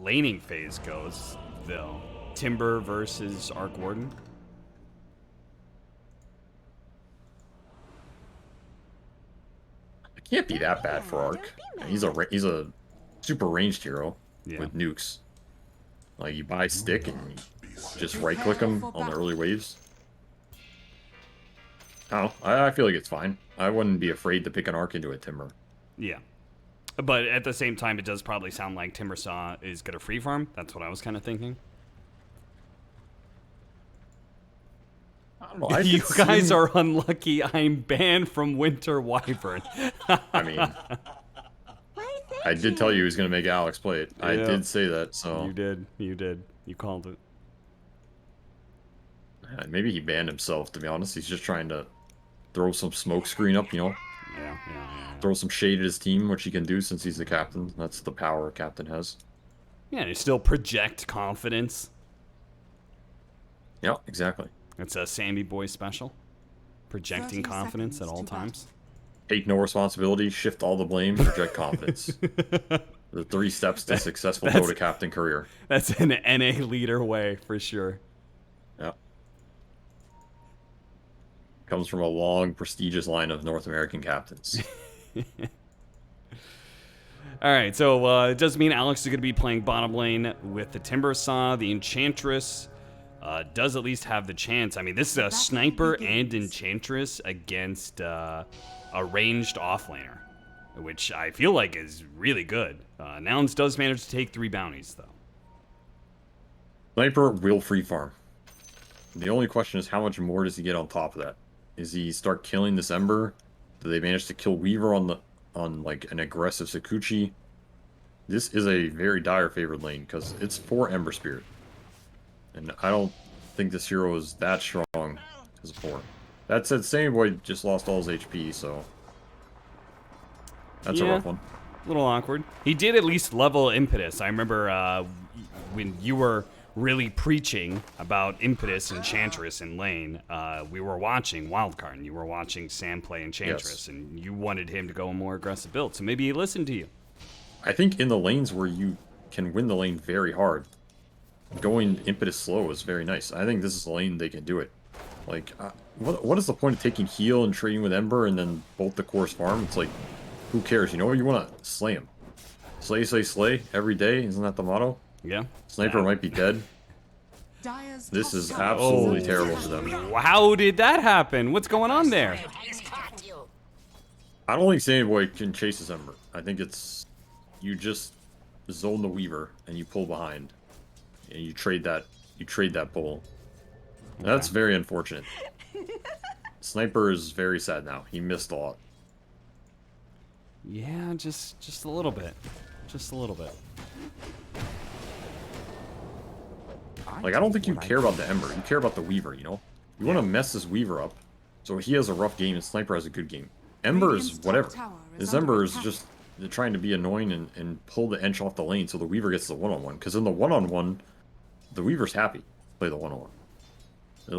laning phase goes, though. Timber versus Arc Warden. It can't be that bad for Arc. He's a super ranged hero with nukes. Like, you buy stick and you just right-click him on the early waves. Oh, I feel like it's fine. I wouldn't be afraid to pick an Arc into a Timber. Yeah. But at the same time, it does probably sound like Timbersaw is going to free farm. That's what I was kind of thinking. I don't know. You guys are unlucky. I'm banned from Winter Wyvern. I mean, I did tell you he was going to make Alex play it. I did say that, so... You did. You called it. Maybe he banned himself, to be honest. He's just trying to throw some smoke screen up, you know? Yeah. Throw some shade at his team, which he can do since he's the captain. That's the power a captain has. Yeah, and you still project confidence. Yeah, exactly. It's a Sammy Boy special. Projecting confidence at all times. Take no responsibility, shift all the blame, project confidence. The 3 steps to successful Dota captain career. That's an NA leader way, for sure. Yeah. Comes from a long, prestigious line of North American captains. Alright, so it does mean Alex is going to be playing bottom lane with the Timbersaw. The Enchantress does at least have the chance. I mean, this is a sniper and Enchantress against a ranged offlaner, which I feel like is really good. Nouns does manage to take 3 bounties, though. Sniper will free farm. The only question is how much more does he get on top of that? Is he start killing this Ember? Do they manage to kill Weaver on like an aggressive Sakuchi? This is a very dire favored lane because it's 4 Ember Spirit. And I don't think this hero is that strong as a 4. That said, Sammy Boy just lost all his HP, so that's a rough one. A little awkward. He did at least level Impetus. I remember when you were really preaching about Impetus Enchantress in lane, we were watching Wildcard, and you were watching Sam play Enchantress, and you wanted him to go a more aggressive build, so maybe he listened to you. I think in the lanes where you can win the lane very hard, going Impetus slow is very nice. I think this is the lane they can do it. Like, what is the point of taking heal and trading with Ember and then bolt the course farm? It's like, who cares? You know, you want to slay him. Slay, slay, slay every day. Isn't that the motto? Yeah. Sniper might be dead. This is absolutely terrible for them. How did that happen? What's going on there? I don't think Sammy Boy can chase his Ember. I think it's... You just zone the Weaver and you pull behind. And you trade that pull. Okay. That's very unfortunate. Sniper is very sad now. He missed a lot. Yeah, just a little bit. Just a little bit. Like, I don't think you care about the Ember. You care about the Weaver, you know? You want to mess this Weaver up, so he has a rough game and Sniper has a good game. Ember is whatever. This Ember is just trying to be annoying and pull the Ench off the lane so the Weaver gets the one-on-one. Because in the one-on-one, the Weaver's happy to play the one-on-one.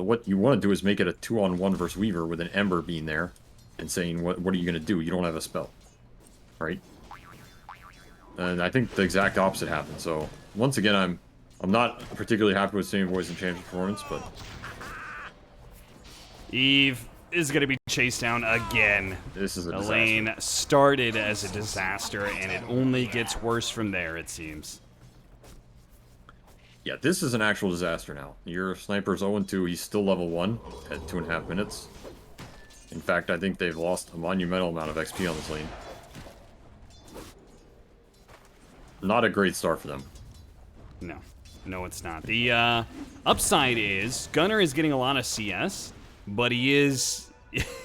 What you want to do is make it a 2-on-1 versus Weaver with an Ember being there and saying, what are you going to do? You don't have a spell. Right? And I think the exact opposite happened. So, once again, I'm not particularly happy with Sammy Boy's Enchanted performance, but... Eve is going to be chased down again. This is a disaster. The lane started as a disaster, and it only gets worse from there, it seems. Yeah, this is an actual disaster now. Your Sniper's 0-2, he's still level 1 at 2.5 minutes. In fact, I think they've lost a monumental amount of XP on this lane. Not a great start for them. No, it's not. The upside is Gunnar is getting a lot of CS, but he is,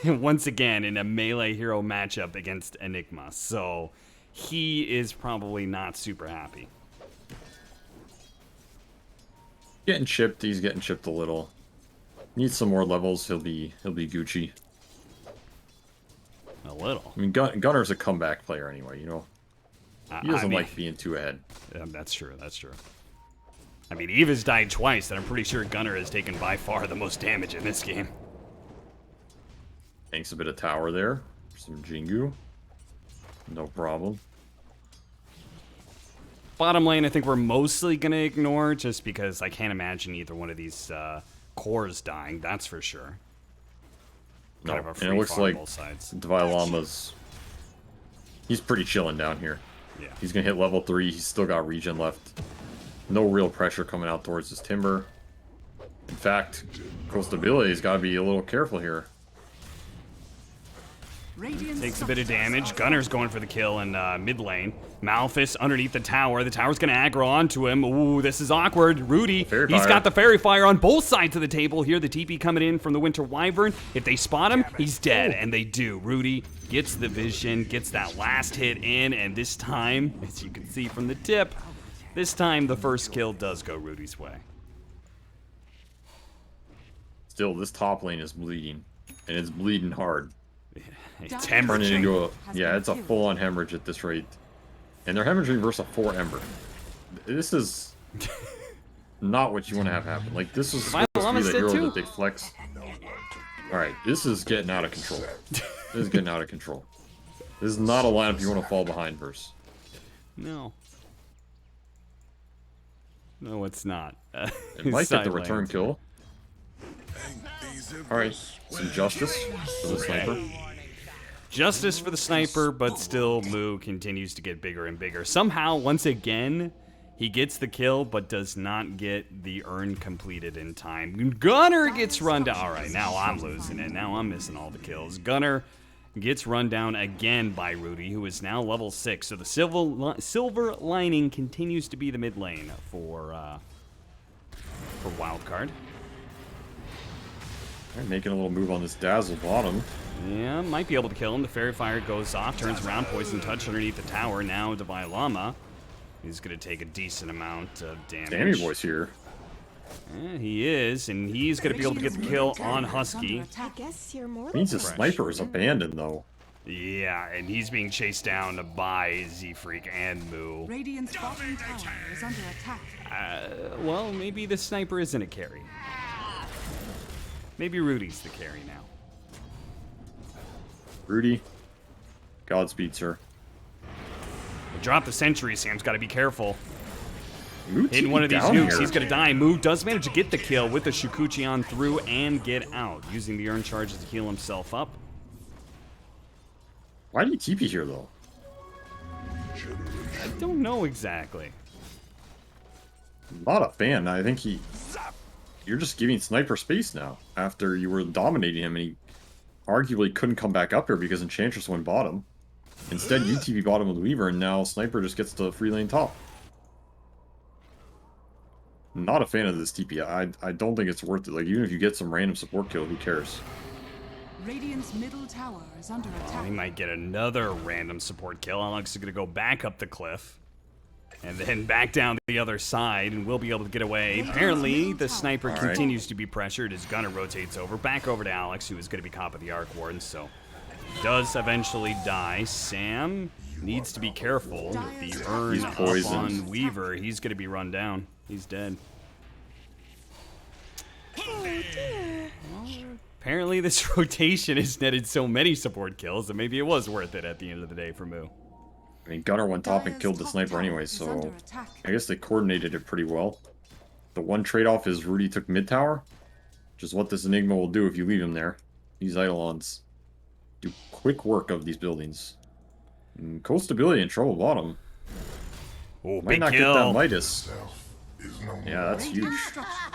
once again, in a melee hero matchup against Enigma, so he is probably not super happy. Getting chipped, he's getting chipped a little. Needs some more levels, he'll be Gucci. A little. I mean, Gunnar's a comeback player anyway, you know? He doesn't like being too ahead. Yeah, that's true, that's true. I mean, Eve has died twice, and I'm pretty sure Gunnar has taken by far the most damage in this game. Thanks a bit of tower there. Some Jingu. No problem. Bottom lane, I think we're mostly going to ignore just because I can't imagine either one of these cores dying. That's for sure. No, Kind of a and free it looks farm like both sides. Dvailama's... He's pretty chilling down here. Yeah. He's going to hit level 3. He's still got regen left. No real pressure coming out towards his Timber. In fact, Coastability's got to be a little careful here. Takes a bit of damage. Gunner's going for the kill in mid lane. Malphus underneath the tower. The tower's going to aggro onto him. Ooh, this is awkward. Rudy, he's got the Fairy Fire on both sides of the table here. The TP coming in from the Winter Wyvern. If they spot him, he's dead, and they do. Rudy gets the vision, gets that last hit in, and this time, as you can see from the tip, this time the first kill does go Rudy's way. Still, this top lane is bleeding, and it's bleeding hard. It's Turning hemorrhaging. into a, yeah, it's a full-on hemorrhage at this rate. And they're hemorrhaging versus a 4 Ember. This is not what you want to have happen. Like, this is supposed to be the hero that they flex. Alright, this is getting out of control. This is getting out of control. This is not a lineup you want to fall behind versus. No. No, it's not. It might get the return kill. Alright, some justice for the sniper. Justice for the sniper, but still Moo continues to get bigger and bigger. Somehow, once again, he gets the kill, but does not get the urn completed in time. Gunner gets run down. All right, now I'm losing it. Now I'm missing all the kills. Gunner gets run down again by Rudy, who is now level 6. So the silver lining continues to be the mid lane for Wildcard. They're making a little move on this Dazzle bottom. Yeah, might be able to kill him. The Fairy Fire goes off, turns around, Poison Touch underneath the tower. Now Dvailama is going to take a decent amount of damage. Sammy Boy's here. Yeah, he is, and he's going to be able to get the kill on Husky. Means his sniper is abandoned, though. Yeah, and he's being chased down by Z-Freak and Moo. Radiant's bottom tower is under attack. Well, maybe the sniper isn't a carry. Maybe Rudy's the carry now. Rudy, Godspeed, sir. Drop the sentry, Sam's got to be careful. Moo Hitting one of these down nukes, here. he's going to die. Moo does manage to get the kill with the Shukuchi on through and get out, using the urn charges to heal himself up. Why do you TP here, though? I don't know exactly. Not a fan. I think you're just giving Sniper space now, after you were dominating him, and he arguably couldn't come back up here because Enchantress went bottom. Instead, you TP bottom with Weaver, and now Sniper just gets to free lane top. Not a fan of this TP. I don't think it's worth it. Like, even if you get some random support kill, who cares? Radiant's middle tower is under attack. He might get another random support kill. Alex is going to go back up the cliff. And then back down the other side, and we'll be able to get away. Apparently, the sniper continues to be pressured as Gunner rotates over. Back over to Alex, who is going to be cop of the Arc Warden, so does eventually die. Sam needs to be careful with the urn up on Weaver. He's going to be run down. He's dead. Oh dear. Well, apparently, this rotation has netted so many support kills that maybe it was worth it at the end of the day for Moo. I mean, Gunner went top and killed the Sniper anyway, so I guess they coordinated it pretty well. The one trade-off is Rudy took mid tower, which is what this Enigma will do if you leave him there. These Eidolons do quick work of these buildings. And Coastability in trouble bottom. Oh, Might big not kill. get that Midas. Yeah, that's huge.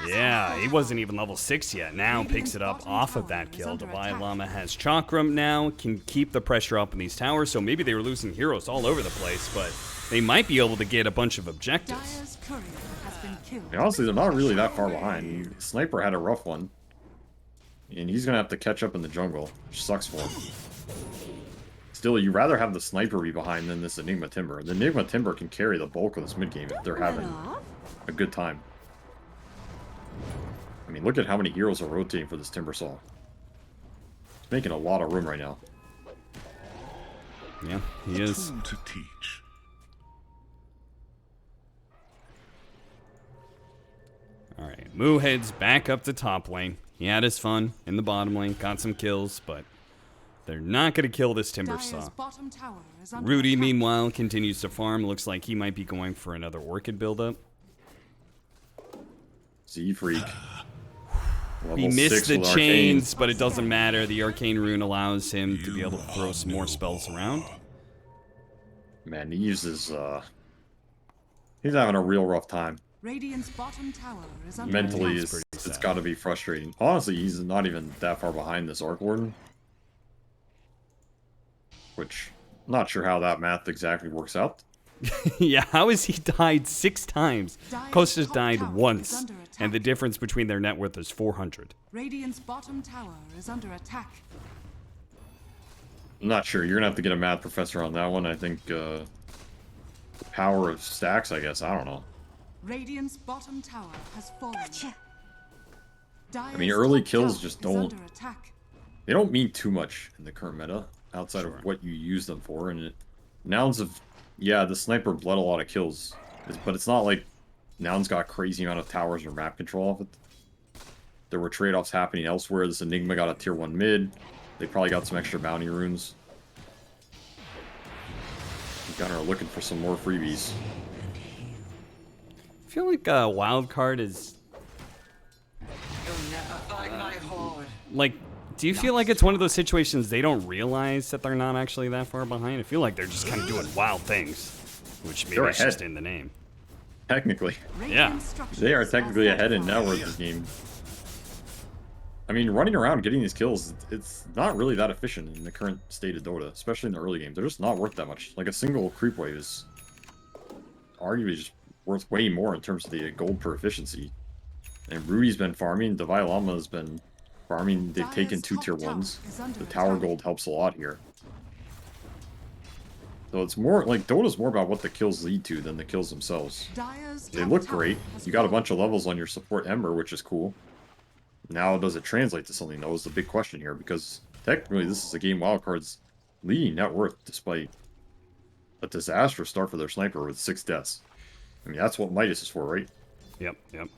Yeah, he wasn't even level 6 yet. Now picks it up off of that kill. Dvailama has Chakram now, can keep the pressure up in these towers, so maybe they were losing heroes all over the place, but they might be able to get a bunch of objectives. Dire's courier has been killed. And honestly, they're not really that far behind. Sniper had a rough one. And he's going to have to catch up in the jungle, which sucks for him. Still, you'd rather have the Sniper be behind than this Enigma Timber. The Enigma Timber can carry the bulk of this mid-game if they're having a good time. I mean, look at how many heroes are rotating for this Timbersaw. It's making a lot of room right now. Yeah, he is. To teach. Alright, Moo heads back up to top lane. He had his fun in the bottom lane, got some kills, but They're not going to kill this Timber Dire's Saw. bottom tower is under Rudy, attack. meanwhile, continues to farm. Looks like he might be going for another Orchid buildup. Z-Freak. He missed the chains, but it doesn't matter. The Arcane Rune allows him to be able to throw some more spells around. Man, he uses, he's having a real rough time. Radiant's bottom tower is under Mentally, attack. it's got to be frustrating. Honestly, he's not even that far behind this Arc Warden. Which, I'm not sure how that math exactly works out. Yeah, how has he died 6 times? Dire's Costa's top died tower is once, under and attack. the difference between their net worth is 400. Radiant's bottom tower is under attack. I'm not sure. You're gonna have to get a math professor on that one. I think, power of stacks, I guess. I don't know. Radiant's bottom tower has fallen. Gotcha. Dire's mean, early top kills tower just is don't- under attack. They don't mean too much in the current meta, outside Sure. of what you use them for. And nouns have, yeah, the sniper bled a lot of kills, but it's not like nouns got crazy amount of towers or map control of it. There were trade-offs happening elsewhere. This Enigma got a tier 1 mid. They probably got some extra bounty runes. Gunner are looking for some more freebies. I feel like Wildcard is... Like, do you feel like it's one of those situations they don't realize that they're not actually that far behind? I feel like they're just kind of doing wild things, which maybe They're is ahead. just in the name. Technically. Radiant structures They are technically are ahead in net fortified. worth this game. I mean, running around getting these kills, it's not really that efficient in the current state of Dota, especially in the early game. They're just not worth that much. Like, a single creep wave is arguably just worth way more in terms of the gold per efficiency. And Rudy's been farming, Devi Llama has been farming, they've taken 2 tier 1s. The tower gold helps a lot here. So it's more, like, Dota's more about what the kills lead to than the kills themselves. Dire's They top look tower great. has You got a fallen. bunch of levels on your support Ember, which is cool. Now, does it translate to something, though, is the big question here, because technically this is a game Wildcard's leading net worth, despite a disastrous start for their sniper with 6 deaths. I mean, that's what Midas is for, right? Yep, yep.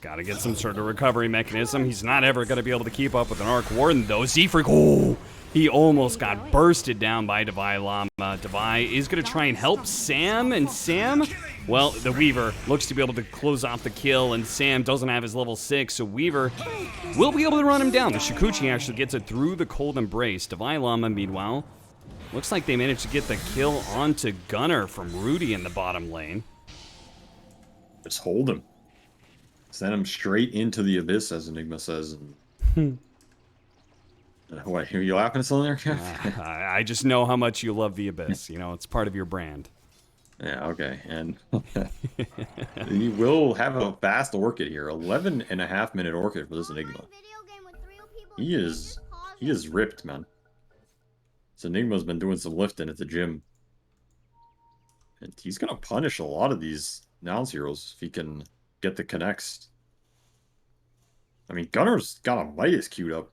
Gotta get some sort of recovery mechanism. He's not ever gonna be able to keep up with an Arc Warden, though. Z-Freak, oh! He almost got bursted down by Devi Llama. Devi is gonna try and help Sam, and Sam, well, the Weaver looks to be able to close off the kill, and Sam doesn't have his level 6, so Weaver will be able to run him down. The Shikuchi actually gets it through the Cold Embrace. Devi Llama, meanwhile, looks like they managed to get the kill onto Gunner from Rudy in the bottom lane. Just hold him. Send him straight into the abyss, as Enigma says. And... What, are you laughing at something there, Kev? I just know how much you love the Abyss. You know, it's part of your brand. Yeah, okay. And you will have a fast Orchid here. 11.5-minute Orchid for this Enigma. He is ripped, man. This Enigma's been doing some lifting at the gym. And he's going to punish a lot of these Nouns heroes if he can get the connects. I mean, Gunner's got a Midas queued up.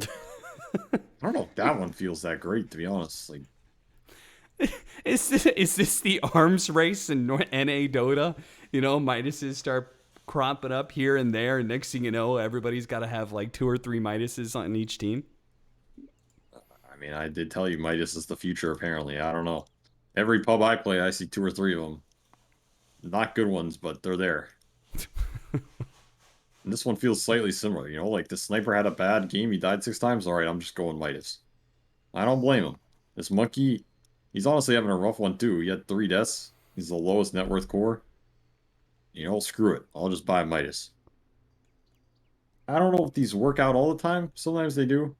I don't know if that one feels that great, to be honest. Like, Is this the arms race in NA Dota? You know, Midases start cropping up here and there, and next thing you know, everybody's got to have like 2 or 3 Midases on each team. I mean, I did tell you Midas is the future, apparently. I don't know. Every pub I play, I see 2 or 3 of them. Not good ones, but they're there. And this one feels slightly similar, you know? Like, the sniper had a bad game, he died 6 times. Alright, I'm just going Midas. I don't blame him. This monkey, he's honestly having a rough one, too. He had 3 deaths. He's the lowest net worth core. You know, screw it. I'll just buy Midas. I don't know if these work out all the time. Sometimes they do.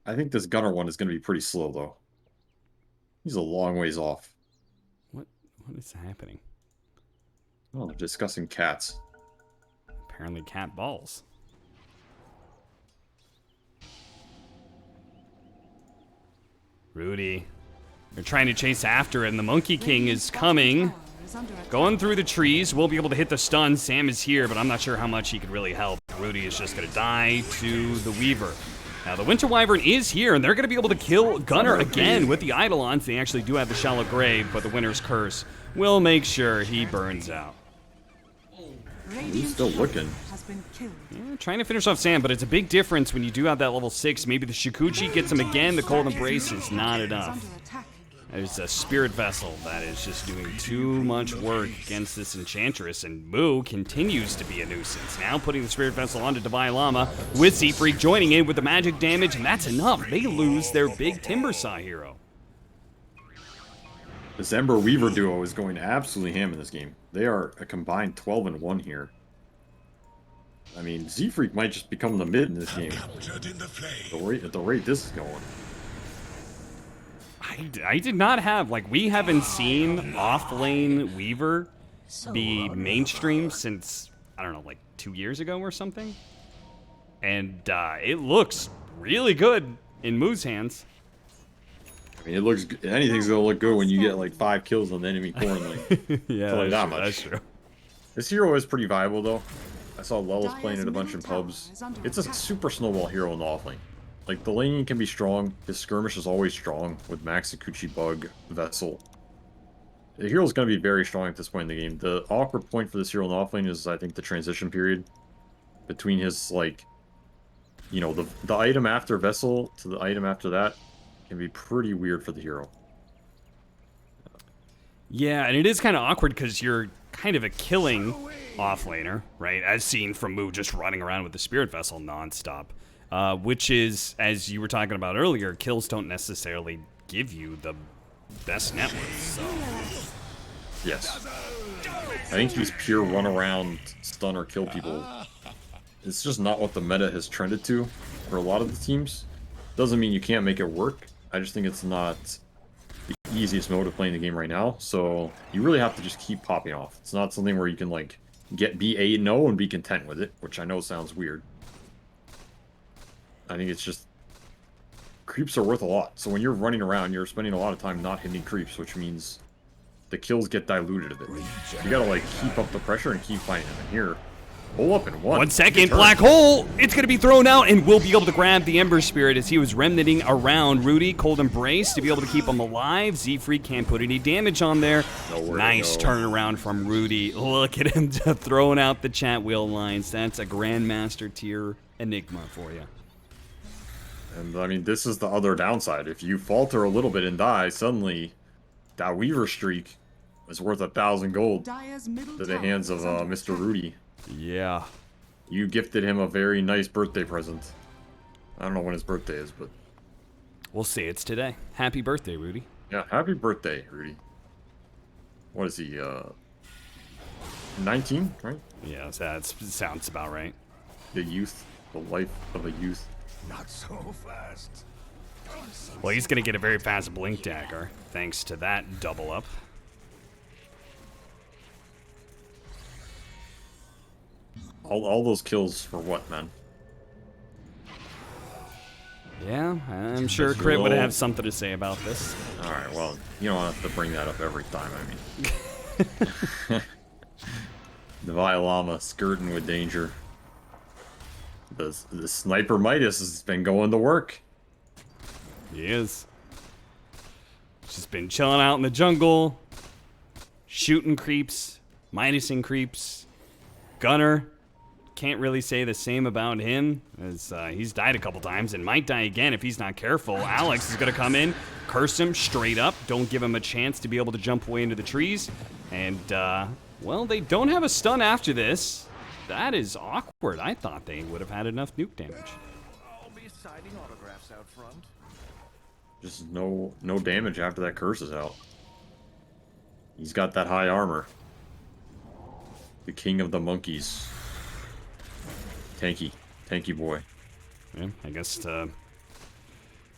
I think this Gunner one is going to be pretty slow, though. He's a long ways off. What is happening? Oh, they're discussing cats. Apparently cat balls. Rudy. They're trying to chase after it, and the Monkey King is coming. Going through the trees. We'll be able to hit the stun. Sam is here, but I'm not sure how much he could really help. Rudy is just going to die to the Weaver. Now, the Winter Wyvern is here, and they're going to be able to kill Gunner again with the Eidolons. They actually do have the Shallow Grave, but the Winter's Curse will make sure he burns out. He's still looking. been killed. Yeah, trying to finish off Sam, but it's a big difference when you do have that level 6. Maybe the Shikuchi gets him again. The Cold Embrace is not enough. Under attack. There's a Spirit Vessel that is just doing too much work against this Enchantress, and Mu continues to be a nuisance. Now putting the Spirit Vessel onto Divine Llama, with Seafreak joining in with the magic damage, and that's enough. They lose their big Timber Saw hero. This Ember Weaver duo is going absolutely ham in this game. They are a combined 12-1 here. I mean, Z-Freak might just become the mid in this game. At the rate this is going. I did not have, like, we haven't seen off-lane Weaver be mainstream since, I don't know, like 2 years ago or something. And it looks really good in Mu's hands. I mean, it looks good. Anything's gonna look good when you get like 5 kills on the enemy corn lane. Yeah, like that true, much. that's true. This hero is pretty viable though. I saw Lellis playing it a bunch in pubs. It's a super snowball hero in the offlane. Like, the laning can be strong. His skirmish is always strong with Max Akuchi Bug, Vessel. The hero's going to be very strong at this point in the game. The awkward point for this hero in the offlane is, I think, the transition period between his, like, you know, the item after Vessel to the item after that can be pretty weird for the hero. Yeah, and it is kind of awkward because you're kind of a killing offlaner, right? As seen from Mu just running around with the Spirit Vessel nonstop. Which is, as you were talking about earlier, kills don't necessarily give you the best net worth, so. Yes. I think he's pure run around, stun or kill people. It's just not what the meta has trended to for a lot of the teams. Doesn't mean you can't make it work. I just think it's not the easiest mode of playing the game right now, so you really have to just keep popping off. It's not something where you can, like, be 8-0 and be content with it, which I know sounds weird. I think it's just, creeps are worth a lot. So when you're running around, you're spending a lot of time not hitting creeps, which means the kills get diluted a bit. You gotta, like, keep up the pressure and keep fighting them. And here, pull up in 1 second, Black Hole! It's gonna be thrown out, and we'll be able to grab the Ember Spirit as he was remnanting around Rudy. Cold Embrace to be able to keep him alive. Z-Freak can't put any damage on there. Nice turnaround from Rudy. Look at him throwing out the chat wheel lines. That's a Grandmaster tier Enigma for you. And, I mean, this is the other downside. If you falter a little bit and die, suddenly that Weaver streak is worth 1,000 gold to the hands of Mr. Rudy. Yeah. You gifted him a very nice birthday present. I don't know when his birthday is, but... We'll see. It's today. Happy birthday, Rudy. Yeah, happy birthday, Rudy. What is he, 19, right? Yeah, that sounds about right. The youth. The life of a youth. Not so fast. Well, he's going to get a very fast Blink Dagger, thanks to that double up. All those kills for what, man? Yeah, I'm sure Crit would have something to say about this. Alright, well, you don't have to bring that up every time, I mean. The Violama skirting with danger. The Sniper Midas has been going to work. He is. Just been chilling out in the jungle, shooting creeps, minusing creeps. Gunner, can't really say the same about him, as he's died a couple times and might die again if he's not careful. Alex is going to come in, curse him straight up, don't give him a chance to be able to jump away into the trees. And, well, they don't have a stun after this. That is awkward. I thought they would have had enough nuke damage. I'll be signing autographs out front. Just no damage after that curse is out. He's got that high armor. The king of the monkeys. Tanky boy. Yeah, I guess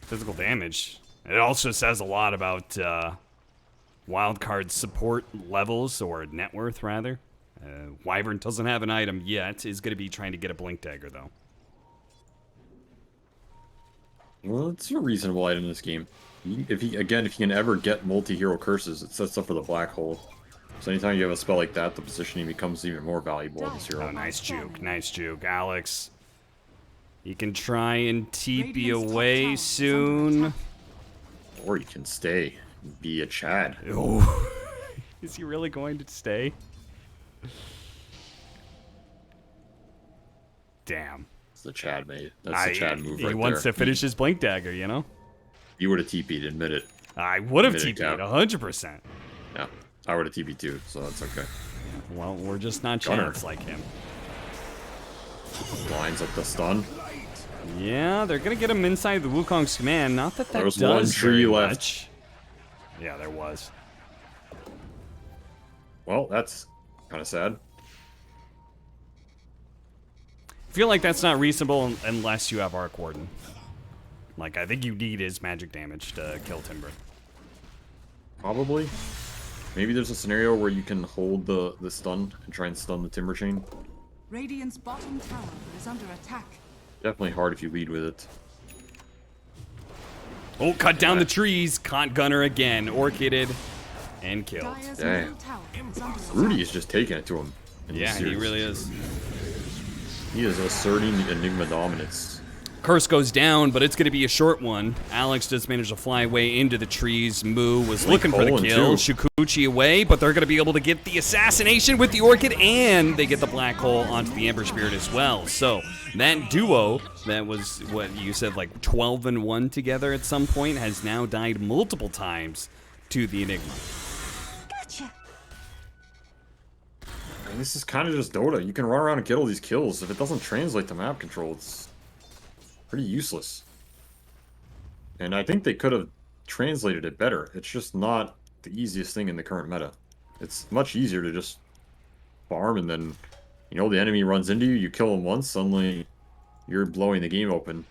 physical damage. It also says a lot about Wildcard support levels, or net worth rather. Wyvern doesn't have an item yet. Is going to be trying to get a Blink Dagger though. Well, it's a reasonable item in this game. If he can ever get multi-hero curses, it sets up for the Black Hole. So anytime you have a spell like that, the positioning becomes even more valuable in this hero. Oh, nice juke. Nice juke. Alex, you can try and TP away soon. Or you can stay. Be a Chad. Oh. Is he really going to stay? Damn. It's the Chad made. That's the Chad move right there. He wants to finish his Blink Dagger, you know? You would have TP'd, admit it. I would have Admit it, TP'd, Cap. 100%. Yeah, I would have TP'd too, so that's okay. Well, we're just not Gunner. chance like him. Lines up the stun. Yeah, they're gonna get him inside the Wukong's command. Not that that There was does one tree very left. much. Yeah, there was. Well, that's kind of sad. I feel like that's not reasonable unless you have Arc Warden. Like, I think you need his magic damage to kill Timber. Probably. Maybe there's a scenario where you can hold the stun and try and stun the Timber Chain. Radiant's bottom tower is under attack. Definitely hard if you lead with it. Oh, cut down the trees. Caught Gunner again. Orchided and killed. Dire's Dang. middle tower is under attack. Rudy is just taking it to him. in this Yeah, he series. really is. He is asserting the Enigma dominance. Curse goes down, but it's going to be a short one. Alex just managed to fly way into the trees. Moo was looking for the Colin, kill. too. Shukuchi away, but they're going to be able to get the assassination with the Orchid, and they get the Black Hole onto the Ember Spirit as well. So that duo, that was what you said, like 12-1 together at some point, has now died multiple times to the Enigma. Gotcha. And this is kind of just Dota. You can run around and get all these kills. If it doesn't translate to map control, it's pretty useless. And I think they could have translated it better. It's just not the easiest thing in the current meta. It's much easier to just farm and then, you know, the enemy runs into you, you kill him once, suddenly you're blowing the game open.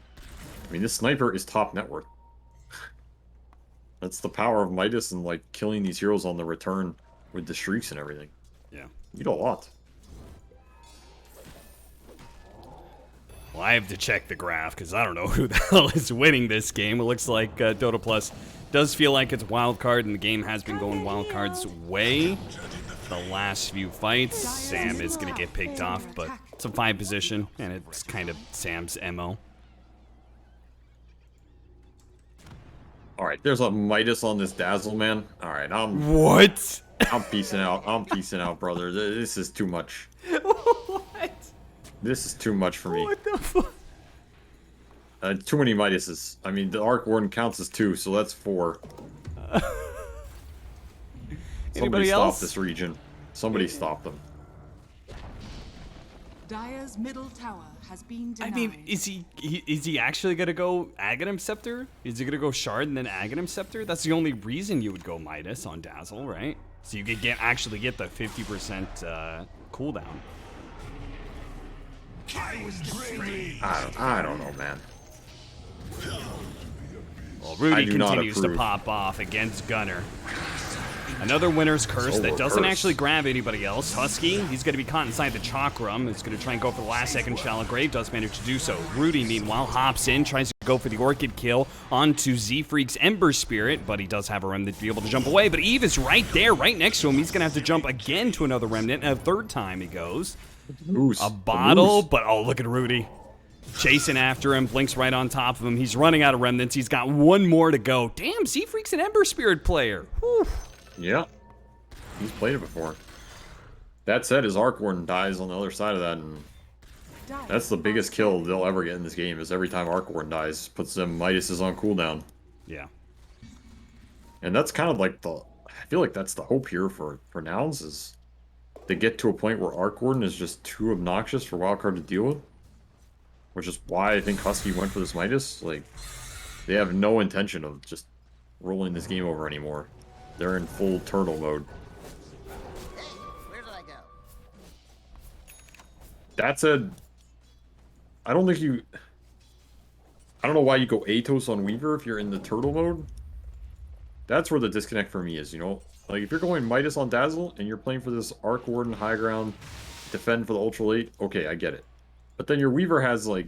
I mean, this sniper is top net worth. That's the power of Midas and, like, killing these heroes on the return with the shrieks and everything. Yeah. You do a lot. Well, I have to check the graph because I don't know who the hell is winning this game. It looks like Dota Plus does feel like it's Wildcard, and the game has been going Wildcard's way the last few fights. Sam is going to get picked off, but it's a 5 position, and it's kind of Sam's MO. Alright, there's a Midas on this Dazzle, man. Alright, I'm What? peacing out. I'm peacing out, brother. This is too much. What? This is too much for me. What the fuck? Too many Midases. I mean, the Arc Warden counts as 2, so that's 4. Somebody Anybody stop else? this region. Somebody stop them. Dire's middle tower has been I denied. mean, is he actually gonna go Aghanim Scepter? Is he gonna go Shard and then Aghanim Scepter? That's the only reason you would go Midas on Dazzle, right? So you could actually get the 50% cooldown. I don't know, man. Well, Rudy I do not continues to approve. pop off against Gunner. Another winner's curse that doesn't curse. actually grab anybody else. Husky, he's going to be caught inside the Chakram. He's going to try and go for the last second Shallow Grave. Does manage to do so. Rudy, meanwhile, hops in, tries to go for the Orchid kill onto Z-Freak's Ember Spirit, but he does have a Remnant to be able to jump away. But Eve is right there, right next to him. He's going to have to jump again to another Remnant. A third time he goes. Moose. A The bottle, moose. but oh, look at Rudy. Chasing after him, Blink's right on top of him. He's running out of remnants. He's got one more to go. Damn, Z-Freak's an Ember Spirit player. Whew. Yeah. He's played it before. That said, his Arc Warden dies on the other side of that, and that's the biggest kill they'll ever get in this game, is every time Arc Warden dies, puts them Midas on cooldown. Yeah. And that's kind of like I feel like that's the hope here for Nouns, is they get to a point where Arc Warden is just too obnoxious for Wildcard to deal with. Which is why I think Husky went for this Midas. Like, they have no intention of just rolling this game over anymore. They're in full turtle mode. Where did I go? That said, I don't know why you go Atos on Weaver if you're in the turtle mode. That's where the disconnect for me is, you know? Like, if you're going Midas on Dazzle and you're playing for this Arc Warden high ground, defend for the Ultra Late, okay, I get it. But then your Weaver has, like,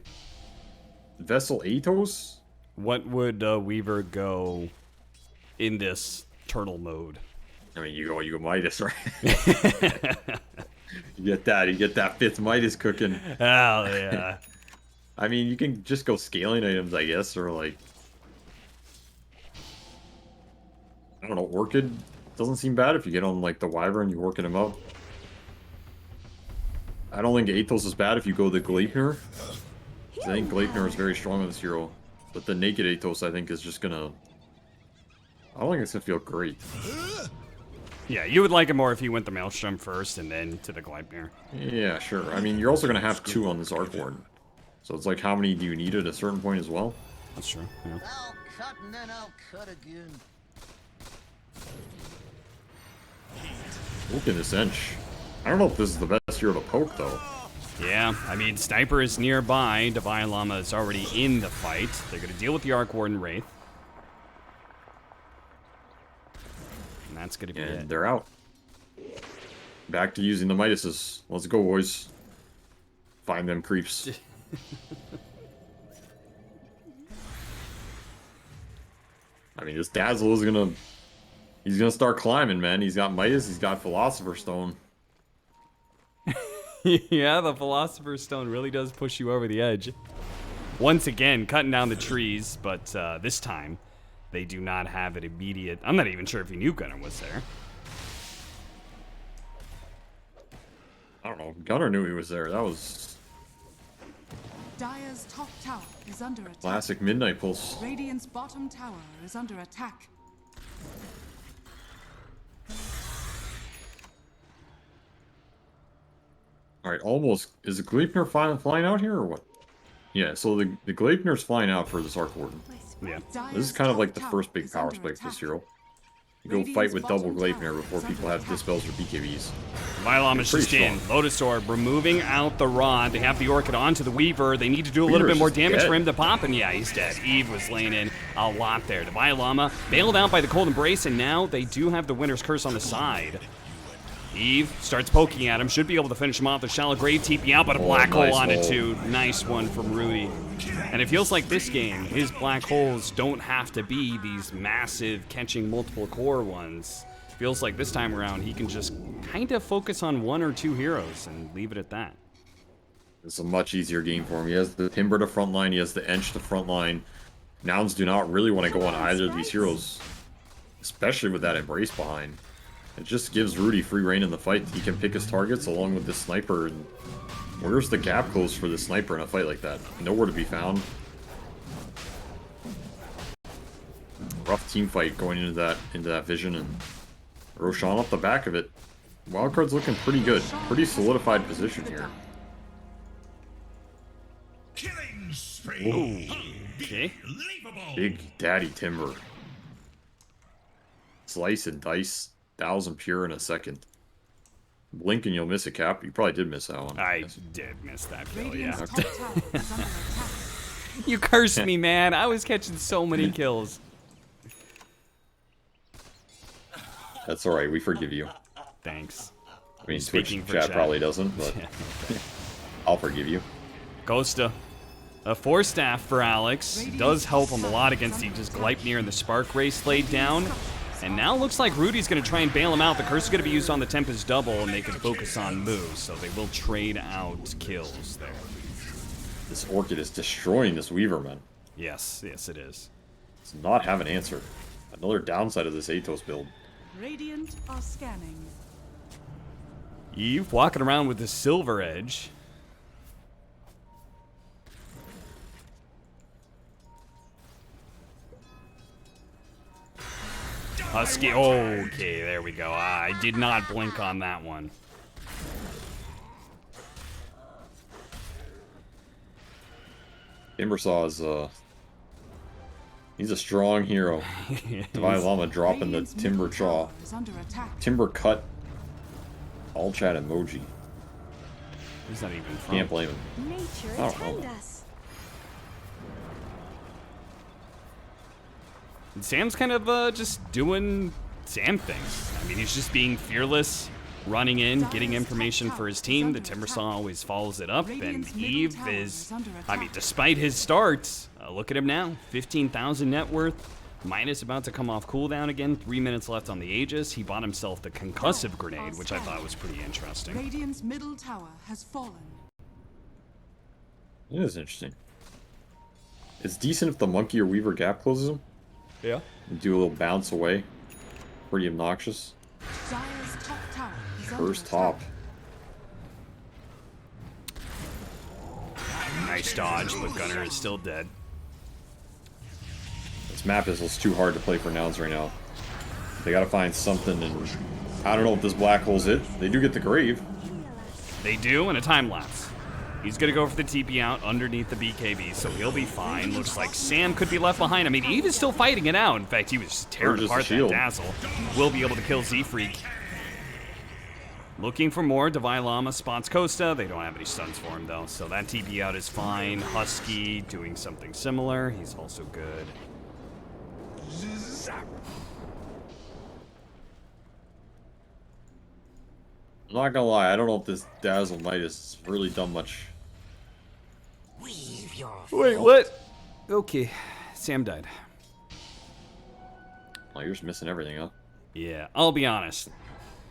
Vessel Atos? What would Weaver go in this turtle mode? I mean, you go Midas, right? You get that 5th Midas cooking. Hell yeah. I mean, you can just go scaling items, I guess, or like, I don't know, Orchid doesn't seem bad if you get on like the Wyvern, you're working him up. I don't think Athos is bad if you go the Gleipnir. I think Gleipnir is very strong on this hero. But the naked Athos, I think, is just gonna... I don't think it's gonna feel great. Yeah, you would like it more if you went the Maelstrom first and then to the Gleipnir. Yeah, sure. I mean, you're also gonna have 2 on this Arc Warden. So it's like, how many do you need at a certain point as well? That's true, yeah. I'll cut and then I'll cut again. Look at this Ench. I don't know if this is the best hero to poke, though. Yeah, I mean, Sniper is nearby. Divine Llama is already in the fight. They're going to deal with the Arc Warden Wraith. And that's going to be And it. they're out. Back to using the Midases. Let's go, boys. Find them creeps. I mean, this Dazzle is gonna... He's gonna start climbing, man. He's got Midas, he's got Philosopher's Stone. Yeah, the Philosopher's Stone really does push you over the edge. Once again, cutting down the trees, but this time, they do not have an immediate... I'm not even sure if he knew Gunnar was there. I don't know. Gunnar knew he was there. That was Dire's top tower is under attack. classic Midnight Pulse. Radiant's bottom tower is under attack. Alright, almost. Is the Gleipnir flying out here, or what? Yeah, so the Gleipnir's flying out for this Arc Warden. Yeah. This is kind of like the first big power spike for this hero. You go fight with double Gleipnir before people have Dispels or BKBs. Vylama's just Pretty in. strong. Lotus Orb removing out the rod. They have the Orchid onto the Weaver. They need to do a little Weaver's bit more just damage dead. for him to pop, and yeah, he's dead. Eve was laying in a lot there. The Vylama bailed out by the Cold Embrace, and now they do have the Winter's Curse on the side. Eve starts poking at him, should be able to finish him off. The Shallow Grave TP out, but a black nice hole on it hole. too. Nice one from Rudy. And it feels like this game, his black holes don't have to be these massive catching multiple core ones. Feels like this time around he can just kind of focus on 1 or 2 heroes and leave it at that. It's a much easier game for him. He has the Timber to front line, he has the Ench to front line. Nouns do not really want to go on either of these heroes, especially with that Embrace behind. It just gives Rudy free reign in the fight. He can pick his targets along with this Sniper. And where's the gap close for the Sniper in a fight like that? Nowhere to be found. Rough team fight going into that vision, and Roshan off the back of it. Wildcard's looking pretty good. Pretty solidified position here. Killing spree. Okay. Unbelievable. Big Daddy Timber. Slice and dice. 1,000 pure in a second. Blink and you'll miss a cap. You probably did miss that one. I did miss that kill, Radiant's yeah. top tower is under attack. You cursed me, man. I was catching so many kills. That's alright, we forgive you. Thanks. I mean, Speaking Twitch for chat chat. probably doesn't, but I'll forgive you. Ghosta. A 4-staff for Alex. Does help him a lot against the just Gleipnir and the Spark Race laid down. And now looks like Rudy's going to try and bail him out. The curse is going to be used on the Tempest double, and they can focus on moves, so they will trade out kills there. This Orchid is destroying this Weaver, man. Yes, yes it is. Does not have an answer. Another downside of this Athos build. Radiant are scanning. Eve walking around with the Silver Edge. Husky. Okay, there we go. I did not blink on that one. Timbersaw is, he's a strong hero. Divine Llama dropping the Radiant's Timber middle Chaw. tower is under attack. Timber cut. All chat emoji. He's not even from. Can't blame him. Nature Oh, attend oh. us. And Sam's kind of just doing Sam things. I mean, he's just being fearless, running in, getting information for his team. The Timbersaw always follows it up, and Eve is, I mean, despite his starts, look at him now, 15,000 net worth. Minus about to come off cooldown again. 3 minutes left on the Aegis. He bought himself the concussive grenade, which I thought was pretty interesting. Radiant's middle tower has fallen. It is interesting. It's decent if the Monkey or Weaver gap closes him. Yeah. And do a little bounce away. Pretty obnoxious. Dire's top tower is under First attack. top. Nice dodge, but Gunner is still dead. This map is just too hard to play for nouns right now. They gotta find something, and I don't know if this black hole's it. They do get the grave. They do, and a time lapse. He's gonna go for the TP out underneath the BKB, so he'll be fine. Looks like Sam could be left behind. I mean, Eve is still fighting it out. In fact, he was tearing just a apart that shield. Dazzle. Will be able to kill Z-Freak. Looking for more. Divine Llama spots Costa. They don't have any stuns for him, though, so that TP out is fine. Husky doing something similar. He's also good. I'm not gonna lie, I don't know if this Dazzle Midas has really done much. Wait, what? Okay, Sam died. Oh, you're just missing everything, huh? Yeah, I'll be honest.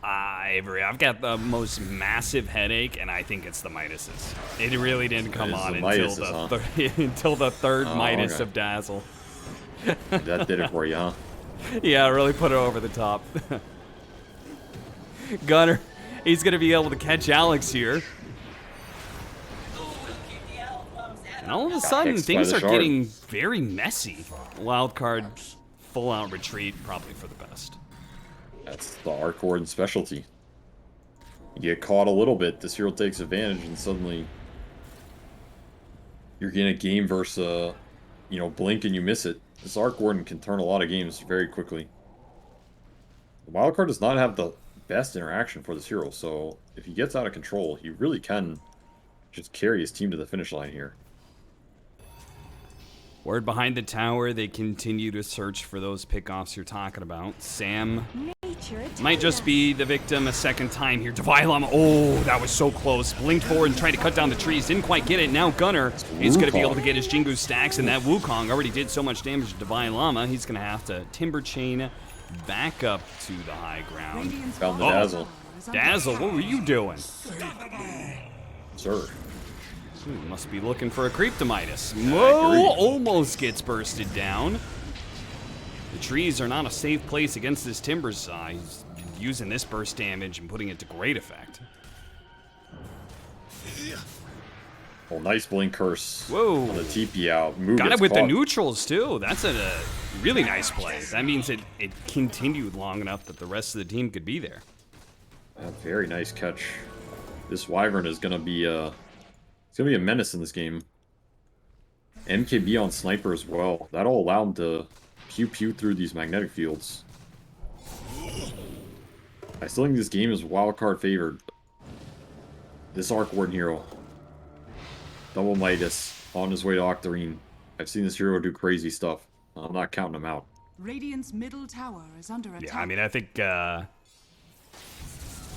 Avery, I've got the most massive headache, and I think it's the Midases. It really didn't come It is on the until Midases, the huh? until the third Oh, Midas okay. of Dazzle. That did it for you, huh? Yeah, really put it over the top. Gunner, he's gonna be able to catch Alex here. And all of a sudden, hexed by things the are shard. getting very messy. Wildcard, full-out retreat, probably for the best. That's the Arc Warden specialty. You get caught a little bit, this hero takes advantage, and suddenly you're in a game versus, you know, blink and you miss it. This Arc Warden can turn a lot of games very quickly. The Wildcard does not have the best interaction for this hero, so if he gets out of control, he really can just carry his team to the finish line here. Word behind the tower, they continue to search for those pickoffs you're talking about. Sam might just be the victim a second time here. Divine Llama, oh, that was so close. Blinked forward and tried to cut down the trees. Didn't quite get it. Now Gunner is going to be able to get his Jingu stacks, and that Wukong already did so much damage to Divine Llama. He's going to have to Timber Chain back up to the high ground. Found the Dazzle. Dazzle, what were you doing? Sir. Must be looking for a creep to Midas. Whoa, almost gets bursted down. The trees are not a safe place against this Timber Saw. He's using this burst damage and putting it to great effect. Oh, nice blink curse. Whoa. On the TP out. Move Got gets it with the caught. neutrals, too. That's a really nice play. That means it continued long enough that the rest of the team could be there. A very nice catch. This Wyvern is gonna be it's gonna be a menace in this game. MKB on Sniper as well. That'll allow him to pew through these magnetic fields. I still think this game is wildcard favored. This Arc Warden hero. Double Midas on his way to Octarine. I've seen this hero do crazy stuff. I'm not counting him out. Radiant's middle tower is under attack. Yeah, I mean, I think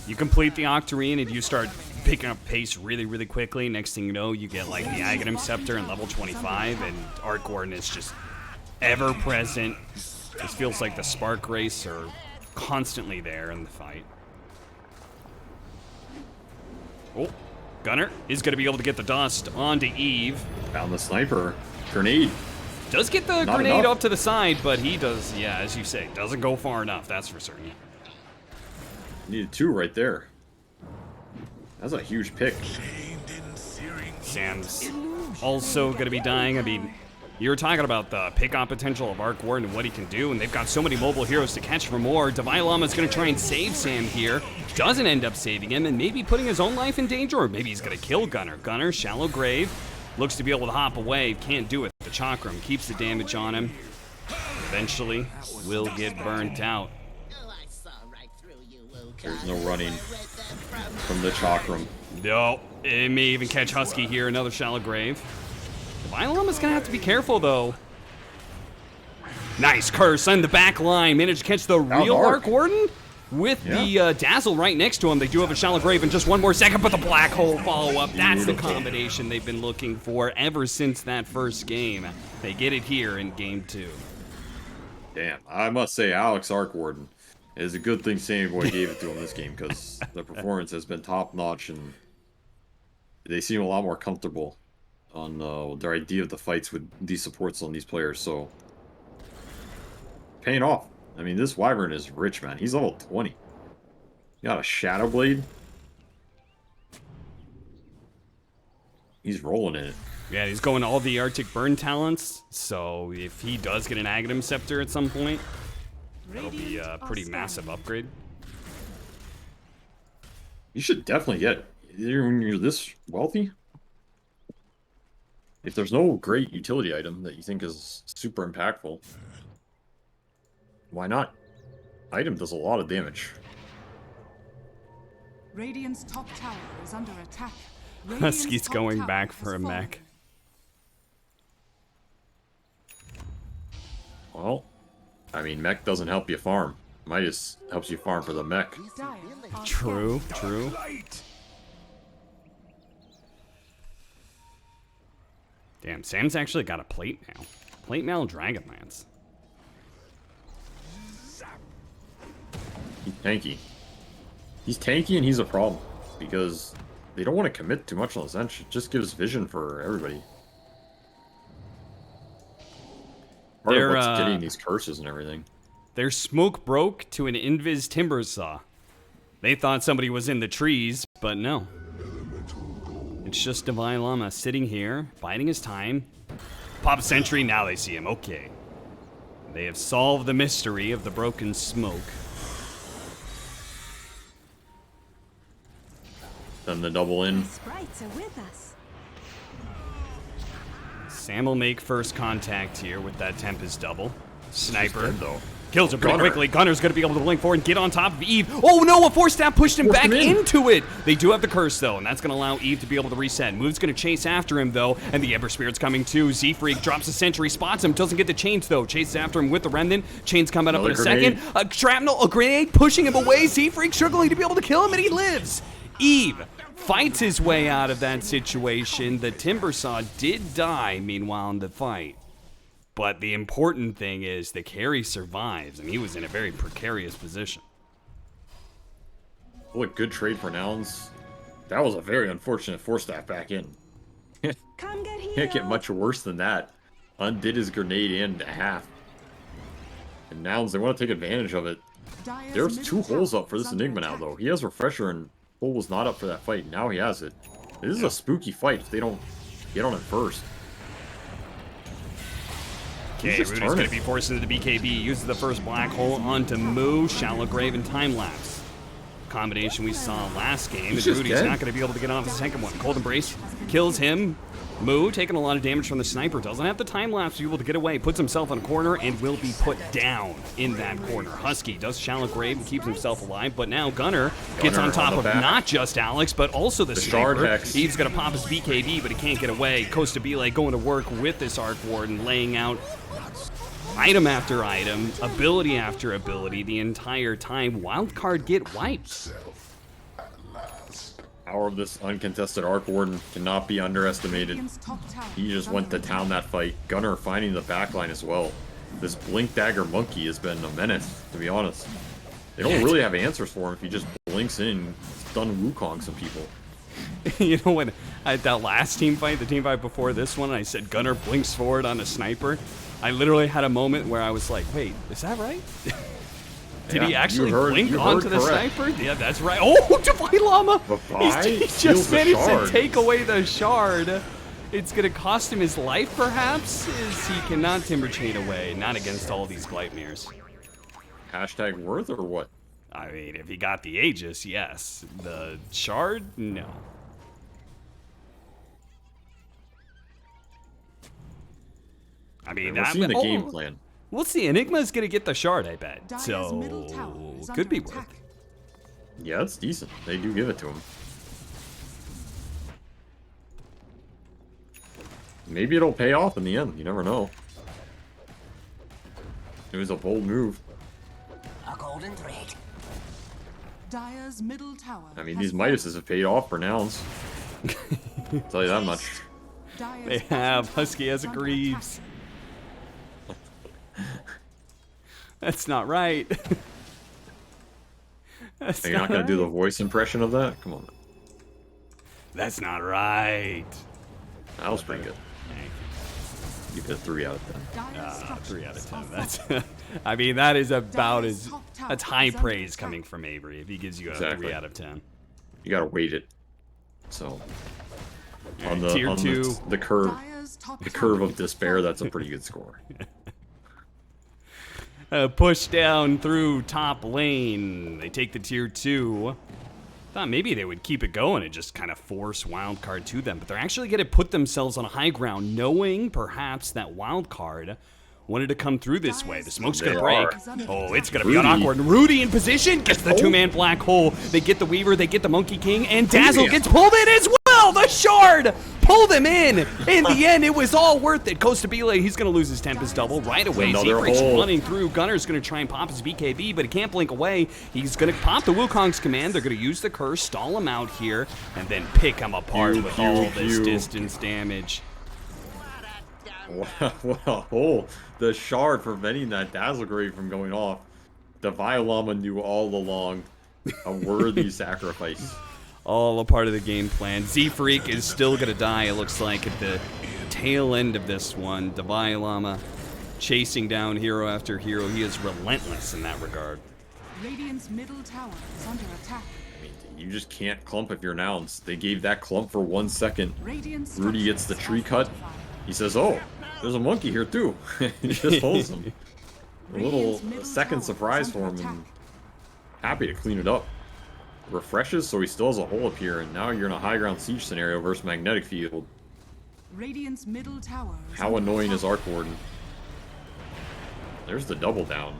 you complete the Octarine and you start picking up pace really, really quickly. Next thing you know, you get like the Aghanim Scepter in level 25, and Arc Warden is just ever present. This feels like the Spark Race are constantly there in the fight. Oh, Gunner is going to be able to get the dust onto Eve. Found the Sniper. Grenade. Does get the Not grenade enough. up to the side, but he does, yeah, as you say, doesn't go far enough, that's for certain. Needed 2 right there. That's a huge pick. Sam's also going to be dying. I mean, you were talking about the pick-on potential of Arc Warden and what he can do, and they've got so many mobile heroes to catch for more. Divine Llama's going to try and save Sam here. Doesn't end up saving him, and maybe putting his own life in danger, or maybe he's going to kill Gunner. Gunner, shallow grave, looks to be able to hop away. Can't do it. The Chakram keeps the damage on him. Eventually, will get burnt out. Oh, I saw right through you, Wildcard. There's no running from the Chakram. No, it may even catch Husky here. Another shallow grave. Divine Llama's gonna have to be careful though. Nice curse on the back line. Managed to catch the real Arc Warden with the Dazzle right next to him. They do have a shallow grave in just one more second, but the black hole follow up. That's the combination they've been looking for ever since that first game. They get it here in game 2. Damn, I must say Alex Arc Warden is a good thing Sammy Boy gave it to him this game, because the performance has been top notch and they seem a lot more comfortable on their idea of the fights with these supports on these players, so paying off. I mean, this Wyvern is rich, man. He's level 20. He got a Shadow Blade. He's rolling in it. Yeah, he's going all the Arctic Burn talents, so if he does get an Aghanim Scepter at some point, that'll be a pretty massive upgrade. You should definitely get, when you're this wealthy, if there's no great utility item that you think is super impactful, why not? Item does a lot of damage. Radiant's top tower is under attack. Husky's Radiant's going top back tower for a has fallen. mech. Well, I mean, mech doesn't help you farm. Midas helps you farm for the mech. Dire are True, scattered. true. Damn, Sam's actually got a plate mail. Plate mail Dragonlance. He's tanky. He's tanky and he's a problem because they don't want to commit too much on the bench. It just gives vision for everybody. Part of what's getting these curses and everything. Their smoke broke to an invis timber saw. They thought somebody was in the trees, but no. It's just Divine Llama sitting here, biding his time. Pop a sentry, now they see him. Okay. They have solved the mystery of the broken smoke. Then the double in. The sprites are with us. Sam will make first contact here with that Tempest double. Sniper. Dead, though. Kills her pretty Gunner. quickly. Gunner's going to be able to blink forward and get on top of Eve. Oh no, a force stab pushed him Forced back him in. into it. They do have the curse though, and that's going to allow Eve to be able to reset. Move's going to chase after him though, and the Ember Spirit's coming too. Z-Freak drops a sentry, spots him, doesn't get the chains though. Chases after him with the Remnant. Chains coming up in a Another grenade. second. A shrapnel, a grenade pushing him away. Z-Freak struggling to be able to kill him, and he lives. Eve fights his way out of that situation. The Timbersaw did die, meanwhile, in the fight. But the important thing is the carry survives, and he was in a very precarious position. What good trade for nouns. That was a very unfortunate force staff back in. Come get here. Can't get much worse than that. Undid his grenade in half. And nouns, they want to take advantage of it. Dire's There's middle 2 holes tower up for is this under Enigma now, attack. though. He has Refresher, and Bull was not up for that fight. Now he has it. This is a spooky fight if they don't get on it first. Okay, just Rudy's going turning. to be forced into the BKB. Uses the first black hole onto Moo, Shallow Grave, and Time Lapse. Combination we saw last game, and He's just Rudy's dead. not going to be able to get off the second one. Cold Embrace kills him. Moo taking a lot of damage from the sniper. Doesn't have the time lapse to be able to get away. Puts himself in a corner and will be put down in that corner. Husky does Shallow Grave and keeps himself alive, but now Gunner gets Gunner on top on the of back. not just Alex, but also the Shard sniper. Hex. Eve's going to pop his BKB, but he can't get away. Costa Bele going to work with this Arc Ward and laying out item after item, ability after ability the entire time. Wildcard get wiped. Power of this uncontested Arc Warden cannot be underestimated. Radiant's top tower He is just went to under town that fight. Gunner finding the backline as well. This Blink Dagger Monkey has been a menace, to be honest. They don't really have answers for him if he just blinks in and stun Wukong some people. You know, when I had that last team fight, the team fight before this one, I said Gunner blinks forward on a sniper. I literally had a moment where I was like, wait, is that right? Did he Yeah, actually you heard blink onto the correct. sniper? Yeah, that's right. Oh, Divine Llama! Bye-bye. He Steals just the managed to shard. take away the shard. It's going to cost him his life, perhaps, as he cannot Timber Chain away. Not against all these Gleipnirs. Hashtag worth or what? I mean, if he got the Aegis, yes. The shard, no. I mean, We're that, seeing the oh, game plan. We'll see. Enigma's gonna get the shard, I bet. Dire's So middle tower is could be under worth attack. it. Yeah, it's decent. They do give it to him. Maybe it'll pay off in the end. You never know. It was a bold move. A golden thread. Dire's middle tower. I mean, has these Midases have paid off for nouns. I'll tell you that much. fallen. They Dire's have. bottom tower Husky has is a under Greaves. attack. That's not right. That's Are you not going to do the right. voice impression of that? Come on. That's not right. That was pretty good. You get a 3 out of 10. Dire's structures 3 out of 10. are That's. falling. I mean, that is about Dire's as. top tower That's high is under praise attack. coming from Avery if he gives you a Exactly. 3 out of 10. You got to weight it. So, On the Tier 2. the curve Dire's top the curve tower of is despair. That's a falling. pretty good score. Push down through top lane. They take the tier 2. Thought maybe they would keep it going and just kind of force Wildcard to them, but they're actually going to put themselves on a high ground, knowing perhaps that Wildcard wanted to come through this way. The smoke's going to They break. are. Oh, it's going to be Rudy. awkward. Rudy in position, gets the two-man black hole. They get the Weaver, they get the Monkey King, and Dazzle Yeah. gets pulled in as well. The Shard pulled him in. In the end, it was all worth it. Costabile, he's going to lose his Tempest double right away. Another Siegfried's hole. running through. Gunner's going to try and pop his BKB, but he can't blink away. He's going to pop the Wukong's command. They're going to use the curse, stall him out here, and then pick him apart Pew, with pew, all this pew. distance damage. What a hole. The shard preventing that Dazzle Grave from going off. The Violama knew all along. A worthy sacrifice. All a part of the game plan. Z-Freak is still going to die, it looks like, at the tail end of this one. Davai Lama chasing down hero after hero. He is relentless in that regard. Radiant's middle tower is under attack. I mean, you just can't clump if you're nouns. They gave that clump for 1 second. Radiant's Rudy gets the structures tree are cut. fortified. He says, oh, there's a monkey here too. He just holds him. A little Radiant's middle second tower is surprise for under him, and attack. happy to clean it up. Refreshes, so he still has a hole up here, and now you're in a high ground siege scenario versus magnetic field. Radiant's middle tower is How under annoying is attack. Arc Warden? There's the double down.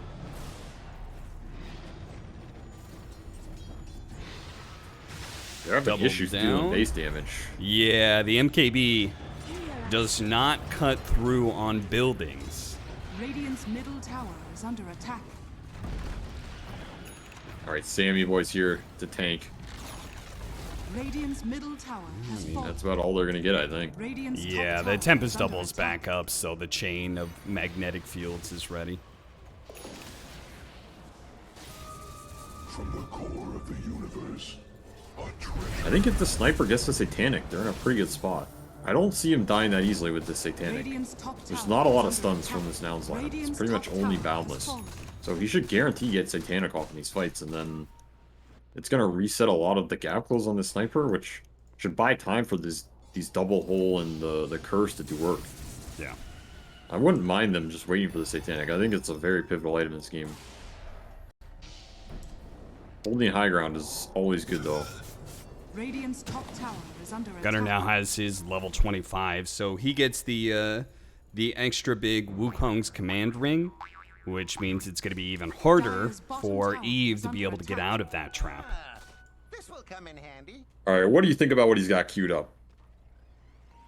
They're having Double issues down. dealing base damage. Yeah, the MKB does not cut through on buildings. Radiant's middle tower is under attack. Alright, Sammy boy's here to tank. Radiant's middle tower has fallen. That's about all they're gonna get, I think. Radiant's top Yeah, tower the Tempest is under double's attack. back up, so the chain of magnetic fields is ready. From the core of the universe, a treasure. I think if the sniper gets the Satanic, they're in a pretty good spot. I don't see him dying that easily with the Satanic. Radiant's top There's tower not a lot of is under stuns from attack. this Nouns lineup. It's Radiant's pretty much top only tower has Boundless. fallen. So he should guarantee get Satanic off in these fights, and then it's gonna reset a lot of the gap close on the sniper, which should buy time for these double hole and the curse to do work. Yeah. I wouldn't mind them just waiting for the Satanic. I think it's a very pivotal item in this game. Holding high ground is always good though. Radiant's top tower is under Gunner attack. now has his level 25, so he gets the extra big Wukong's command ring, which means it's going to be even harder for Eve to be able to get out of that trap. This will come in handy. Alright, what do you think about what he's got queued up?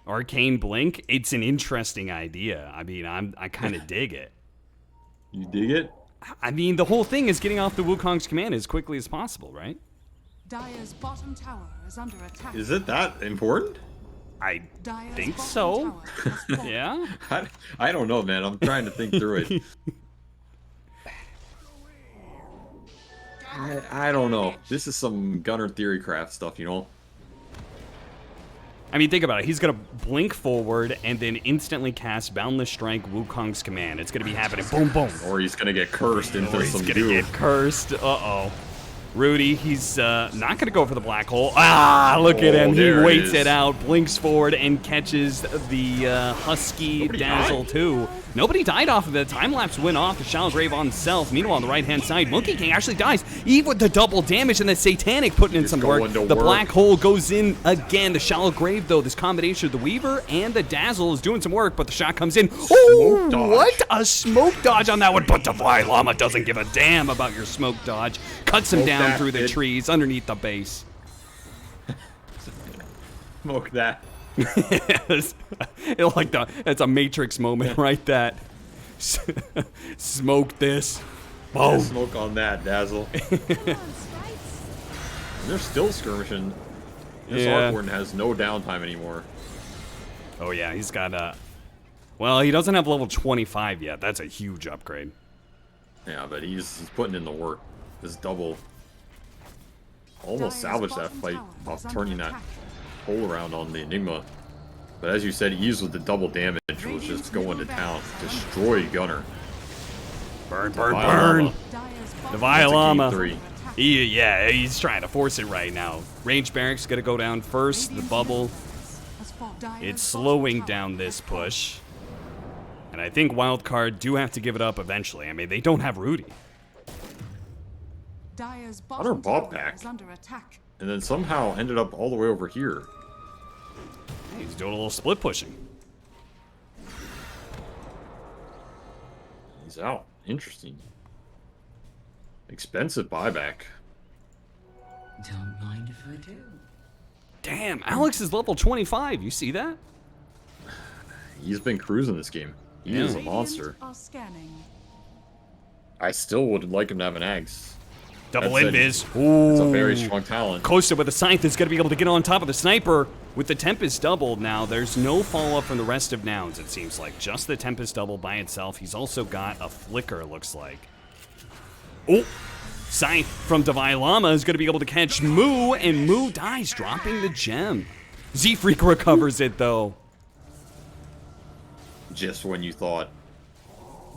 Arcane Blink, it's an interesting idea. I mean, I kind of dig it. You dig it? I mean, the whole thing is getting off the Wukong's command as quickly as possible, right? Dire's bottom tower is under attack. Is it that important? I Dire's think bottom so. tower has fallen. Yeah. I don't know, man. I'm trying to think through it. I don't know. This is some Gunner Theory craft stuff, you know? I mean, think about it. He's going to blink forward and then instantly cast Boundless Strike Wukong's command. It's going to be happening. Boom, boom. Or he's gonna get cursed into Or he's some going to goo. get cursed. Uh-oh. Rudy, he's not going to go for the black hole. Ah, look at him. He there it waits is. it out, blinks forward, and catches the Husky Nobody Dazzle, died? too. Nobody died off of it. Time-lapse went off. The Shallow Grave on self. Meanwhile, on the right-hand side, Monkey King actually dies. Eve with the double damage, and the Satanic putting in It's some work. going to The work. black hole goes in again. The Shallow Grave, though, this combination of the Weaver and the Dazzle is doing some work, but the shot comes in. Oh, dodge. what? A smoke dodge on that one, but Davai Lama doesn't give a damn about your smoke dodge. Cuts him Smoke down that, through the kid. trees underneath the base. Smoke that. It's a Matrix moment, right? That smoke this. Boom. Smoke on that, Dazzle. They're still skirmishing. This Yeah. Arc Warden has no downtime anymore. Oh yeah, he's got well, he doesn't have level 25 yet. That's a huge upgrade. Yeah, but he's putting in the work. This double almost Dire's salvaged that bottom fight tower off is under turning that attack. hole around on the Enigma. But as you said, Ease with the double damage was just going to town. Destroy Gunner. Burn, burn, Davai burn. Lama. Dire's The bottom That's a game Lama. 3. Yeah, he's trying to force it right now. Range Barracks gonna go down first. The bubble. has fallen. It's slowing down this push. And I think Wildcard do have to give it up eventually. I mean, they don't have Rudy. Dire's Hunter bottom bought tower back. is under attack. And then somehow ended up all the way over here. He's doing a little split pushing. He's out. Interesting. Expensive buyback. Don't mind if I do. Damn, Alex is level 25. You see that? He's been cruising this game. He is a Radiant monster. are scanning. I still would like him to have an Axe. Double That's invis. It's a Ooh. very strong talent. Costa with a scythe is going to be able to get on top of the sniper. With the Tempest doubled now, there's no follow-up from the rest of nouns, it seems like. Just the Tempest double by itself. He's also got a flicker, looks like. Oh, scythe from Divine Llama is going to be able to catch Moo, and Moo dies, dropping the gem. Z-Freak recovers it, though. Just when you thought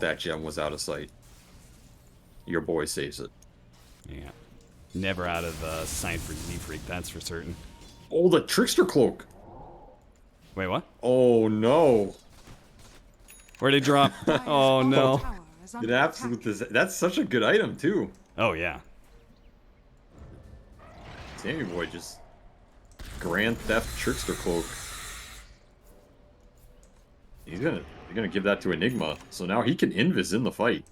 that gem was out of sight, your boy saves it. Yeah. Never out of sight for Z-Freak, that's for certain. Oh, the Trickster Cloak! Wait, what? Oh, no. Where'd it drop? Oh, no. Tower is It under absolutely attack. that's such a good item, too. Oh, yeah. Sammy Boy just Grand Theft Trickster Cloak. You're gonna give that to Enigma, so now he can invis in the fight.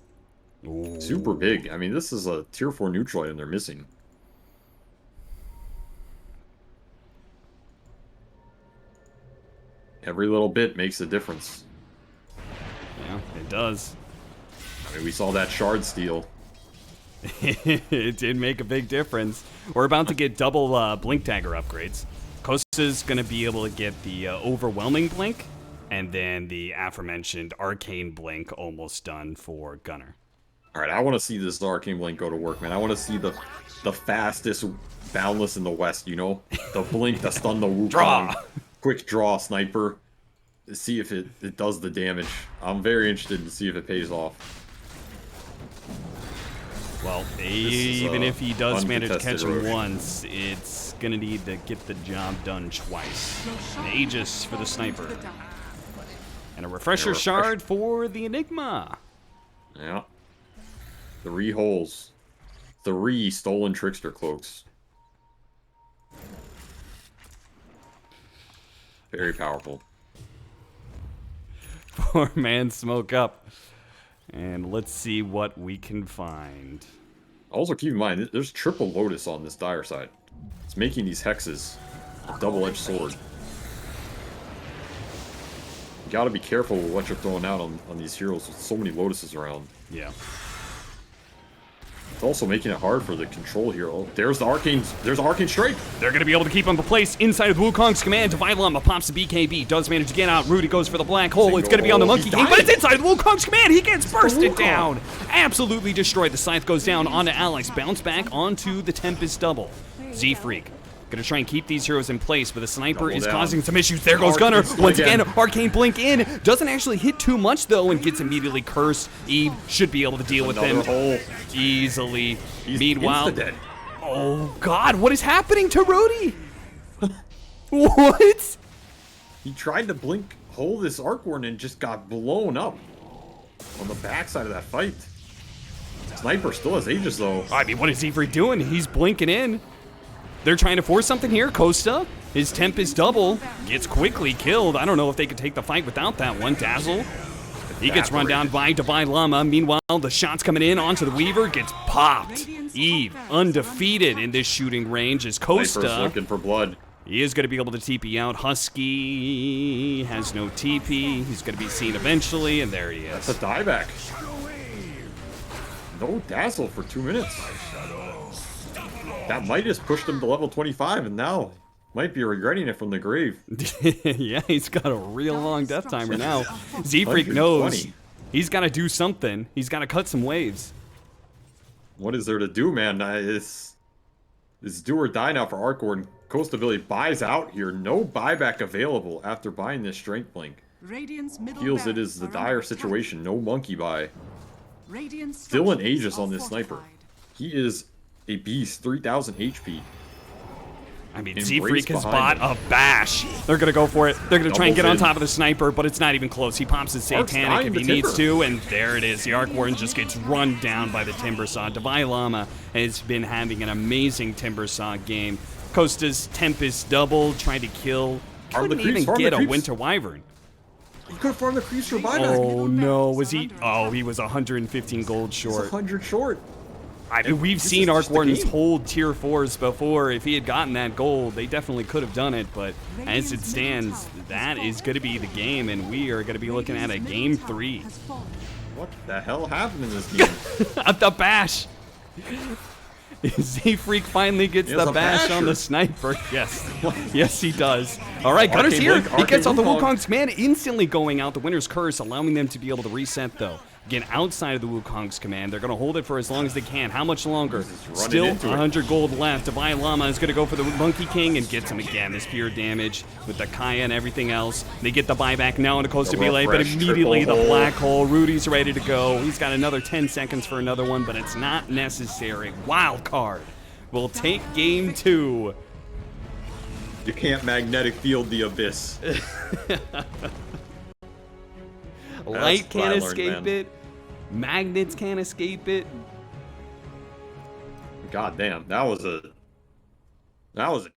Ooh. Super big. I mean, this is a tier 4 neutral item they're missing. Every little bit makes a difference. Yeah, it does. I mean, we saw that shard steal. It did make a big difference. We're about to get double blink dagger upgrades. Kosta's gonna be able to get the overwhelming blink, and then the aforementioned arcane blink almost done for Gunner. All right, I want to see this arcane blink go to work, man. I want to see the fastest boundless in the West. You know, the blink that stun the Wukong. Draw. Quick draw sniper. See if it does the damage. I'm very interested to see if it pays off. Well, is, even if he does manage to catch uncontested him erosion. once, it's gonna need to get the job done twice. An Aegis for the sniper. And a refresher refresh- shard for the Enigma. Yeah. 3 holes. 3 stolen trickster cloaks. Very powerful. 4-man smoke up. And let's see what we can find. Also, keep in mind, there's triple Lotus on this dire side. It's making these hexes a double-edged sword. You gotta be careful with what you're throwing out on these heroes with so many Lotuses around. Yeah. It's also making it hard for the control hero. There's the Arcane Strike! They're going to be able to keep him in place inside of Wukong's command. Divine Llama pops the BKB, does manage to get out. Rudy goes for the black hole. It's going to be on the Monkey King, but it's inside Wukong's command. He gets bursted down. Absolutely destroyed. The Scythe goes down onto Alex. Bounce back onto the Tempest double. Z-Freak. Gonna try and keep these heroes in place, but the sniper Double is down. causing some issues. There goes Gunner. Arcane Once again. again, Arcane Blink in. Doesn't actually hit too much, though, and gets immediately cursed. Eve should be able to deal with Another them hole. easily. He's Meanwhile, insta-dead. oh God, what is happening to Rudy? What? He tried to blink hole this Arcworn and just got blown up on the backside of that fight. Sniper still has Aegis though. I mean, what is Avery doing? He's blinking in. They're trying to force something here. Costa, his Tempest double, gets quickly killed. I don't know if they could take the fight without that one. Dazzle, he gets run down by Divine Llama. Meanwhile, the shots coming in onto the Weaver, gets popped. Eve, undefeated in this shooting range, is Sniper's Costa. looking for blood. He is going to be able to TP out. Husky has no TP. He's going to be seen eventually, and there he It's a is. dieback. No Dazzle for 2 minutes. That might just pushed him to level 25, and now might be regretting it from the grave. Yeah, he's got a real long death timer now. Z-Freak 120. knows he's got to do something. He's got to cut some waves. What is there to do, man? It's do or die now for Arcor, and Costa Billy buys out here. No buyback available after buying this Strength Blink. Radiant's middle Feels it is barracks the are under dire attack. situation. No monkey buy. Radiant Still an structures Aegis are on this sniper. fortified. He is a beast, 3,000 HP. I mean, Embrace Z-Freak has behind bought a bash. They're going to go for it. They're going to try and get Doubles on in. top of the sniper, but it's not even close. He pops his Ark's Satanic dying if the he needs Timber. to, and there it is. The Arc Warden just gets run down by the Timber Saw. Divine Llama has been having an amazing Timber Saw game. Costa's Tempest double, trying to kill. Farm the Couldn't even creeps, farm the get a creeps. Winter Wyvern. You could have farmed the creeps for buyback. Oh no, was he? Oh, he was 115 gold He's short. 100 short. I mean, we've This seen is Arc just the Wardens game. hold tier 4s before. If he had gotten that gold, they definitely could have done it. But as it stands, that is going to be the game, and we are going to be looking at a game 3. What the hell happened in this game? At the bash! Z-Freak finally gets He has the a bash on basher. the sniper. Yes. Yes, he does. All right, Gunner's Arcade here. Blink, He gets Arcade out the Wukong. Wukong's command, instantly going out the Winner's Curse, allowing them to be able to reset, though. Again, outside of the Wukong's command, they're going to hold it for as long as they can. How much longer? running Still into it. 100 gold left. Divine Llama is going to go for the Monkey King and gets him again. This pure damage with the Kaya and everything else. They get the buyback now into Costa The Belay, but refresh immediately the triple hole. black hole. Rudy's ready to go. He's got another 10 seconds for another one, but it's not necessary. Wild card will take game 2. You can't magnetic field the abyss. Light what can't I learned, escape man. it. Magnets can't escape it. God damn, that was a